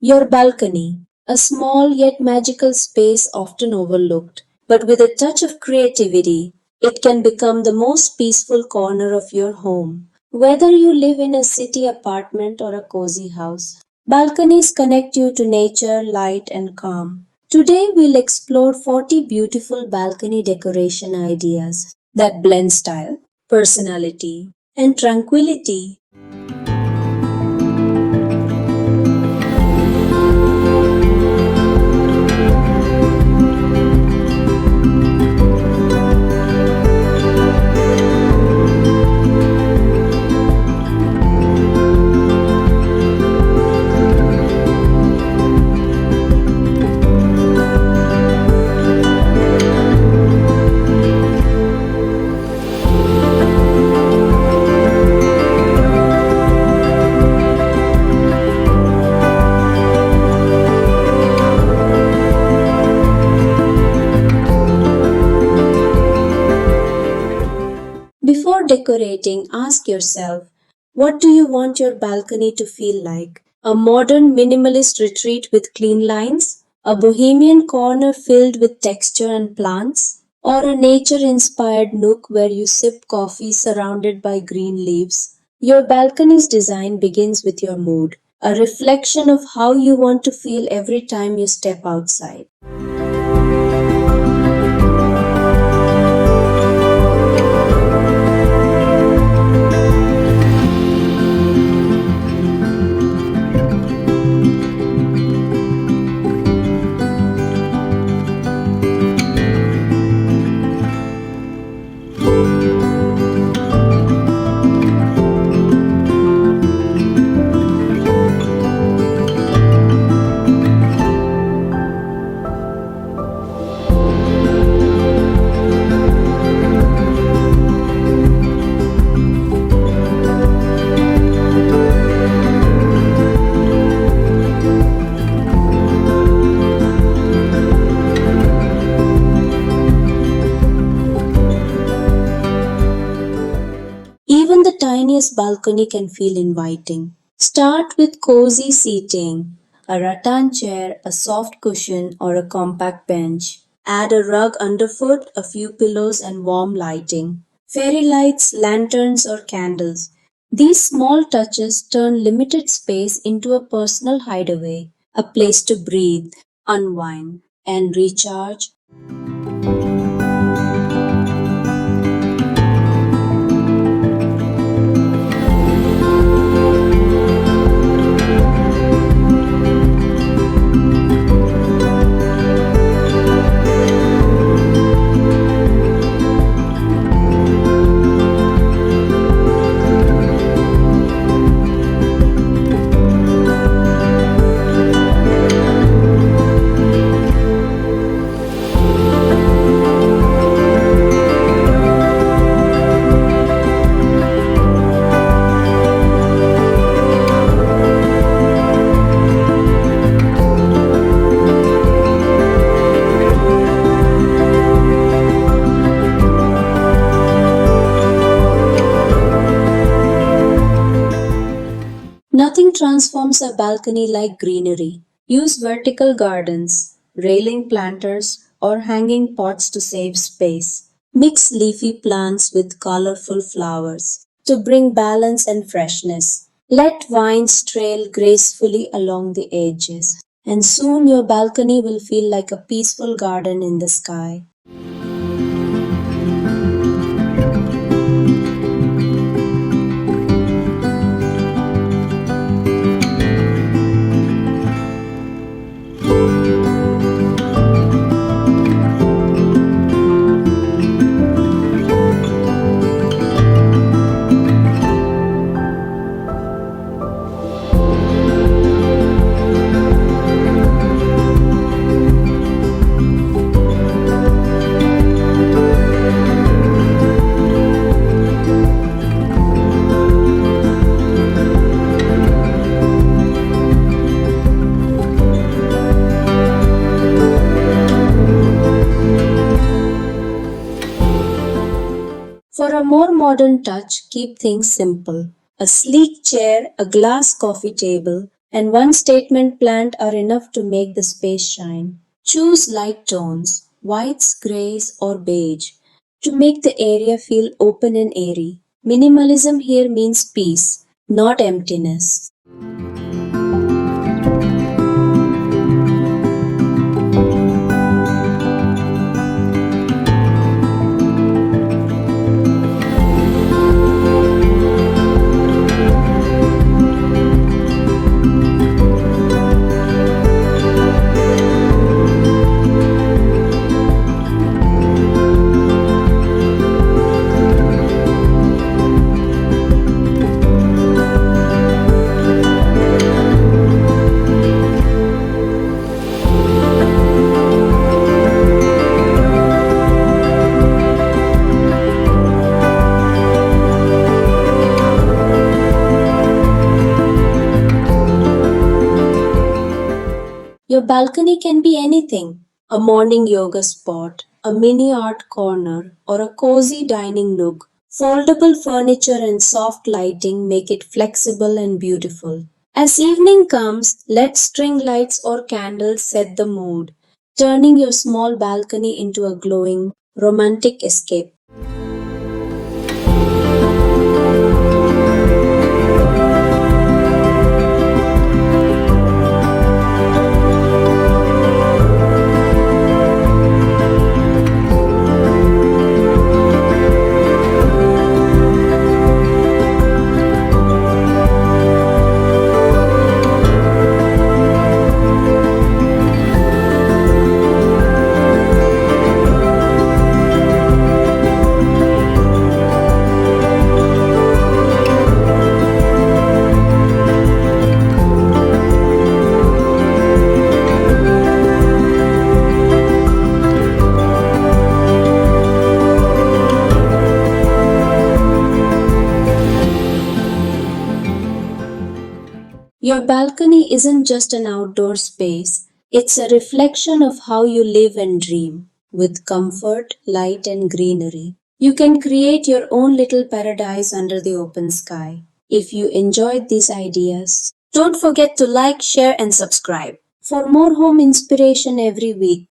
Your balcony, a small yet magical space often overlooked, but with a touch of creativity, it can become the most peaceful corner of your home. Whether you live in a city apartment or a cozy house, balconies connect you to nature, light, and calm. Today, we'll explore 40 beautiful balcony decoration ideas that blend style, personality, and tranquility. Before decorating, ask yourself, what do you want your balcony to feel like? A modern minimalist retreat with clean lines? A bohemian corner filled with texture and plants? Or a nature inspired nook where you sip coffee surrounded by green leaves? Your balcony's design begins with your mood, a reflection of how you want to feel every time you step outside. Even the tiniest balcony can feel inviting. Start with cozy seating, a rattan chair, a soft cushion, or a compact bench. Add a rug underfoot, a few pillows, and warm lighting. Fairy lights, lanterns, or candles. These small touches turn limited space into a personal hideaway, a place to breathe, unwind, and recharge. Nothing transforms a balcony like greenery. Use vertical gardens, railing planters, or hanging pots to save space. Mix leafy plants with colorful flowers to bring balance and freshness. Let vines trail gracefully along the edges, and soon your balcony will feel like a peaceful garden in the sky. For a more modern touch, keep things simple. A sleek chair, a glass coffee table, and one statement plant are enough to make the space shine. Choose light tones, whites, grays, or beige, to make the area feel open and airy. Minimalism here means peace, not emptiness. Your balcony can be anything: a morning yoga spot, a mini art corner, or a cozy dining nook. Foldable furniture and soft lighting make it flexible and beautiful. As evening comes, let string lights or candles set the mood, turning your small balcony into a glowing, romantic escape. Your balcony isn't just an outdoor space, it's a reflection of how you live and dream, with comfort, light, and greenery. You can create your own little paradise under the open sky. If you enjoyed these ideas, don't forget to like, share, and subscribe for more home inspiration every week.